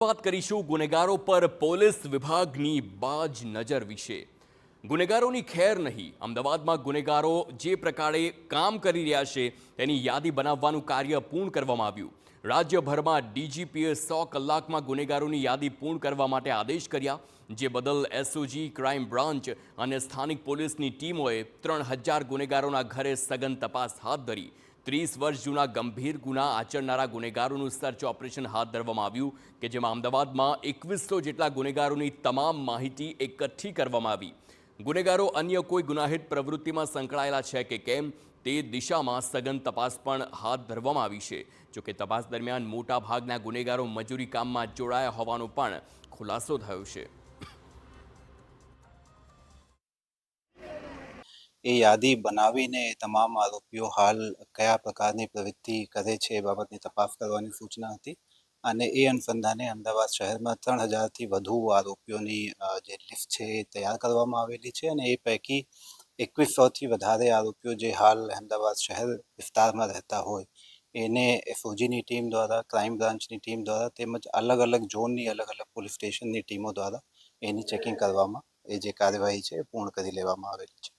વાત કરીશું ગુનેગારો પર પોલીસ વિભાગની બાજ નજર વિશે। ગુનેગારોની ખેર નહીં, અમદાવાદમાં ગુનેગારો જે પ્રકારે કામ કરી રહ્યા છે તેની યાદી બનાવવાનું કાર્ય પૂર્ણ કરવામાં આવ્યું। રાજ્યભરમાં ડીજીપીએ 100 કલાકમાં ગુનેગારોની યાદી પૂર્ણ કરવા માટે આદેશ કર્યા, જે બદલ એસઓજી, ક્રાઇમ બ્રાન્ચ અને સ્થાનિક પોલીસની ટીમોએ 3000 ગુનેગારોના ઘરે સઘન તપાસ હાથ ધરી। 30 વર્ષ જૂના ગંભીર ગુના આચરનારા ગુનેગારોનું સર્ચ ઓપરેશન હાથ ધરવામાં આવ્યું, કે જેમાં અમદાવાદમાં 2100 જેટલા ગુનેગારોની તમામ માહિતી એકઠી કરવામાં આવી। ગુનેગારો અન્ય કોઈ ગુનાહિત પ્રવૃત્તિમાં સંકળાયેલા છે કે કેમ તે દિશામાં સઘન તપાસ પણ હાથ ધરવામાં આવી છે। જોકે તપાસ દરમિયાન મોટા ભાગના ગુનેગારો મજૂરી કામમાં જોડાયા હોવાનો પણ ખુલાસો થયો છે। એ યાદી બનાવીને તમામ આરોપીઓ હાલ કયા પ્રકારની પ્રવૃત્તિ કરે છે એ બાબતની તપાસ કરવાની સૂચના હતી અને એ અનુસંધાને અમદાવાદ શહેરમાં 3000થી વધુ આરોપીઓની જે લિસ્ટ છે એ તૈયાર કરવામાં આવેલી છે અને એ પૈકી 2100થી વધારે આરોપીઓ જે હાલ અમદાવાદ શહેર વિસ્તારમાં રહેતા હોય એને એસઓજીની ટીમ દ્વારા, ક્રાઇમ બ્રાન્ચની ટીમ દ્વારા તેમજ અલગ અલગ ઝોનની અલગ અલગ પોલીસ સ્ટેશનની ટીમો દ્વારા એની ચેકિંગ કરવામાં એ જે કાર્યવાહી છે એ પૂર્ણ કરી લેવામાં આવેલી છે।